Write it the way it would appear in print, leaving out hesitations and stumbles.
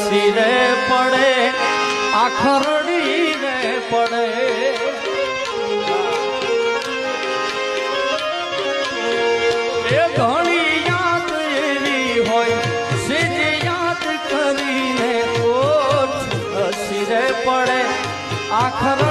હસી રે પડે આખરડી રે પડે એ ઘણી યાદ એવી હોય સેજ યાદ કરીને હસી રે પડે આખર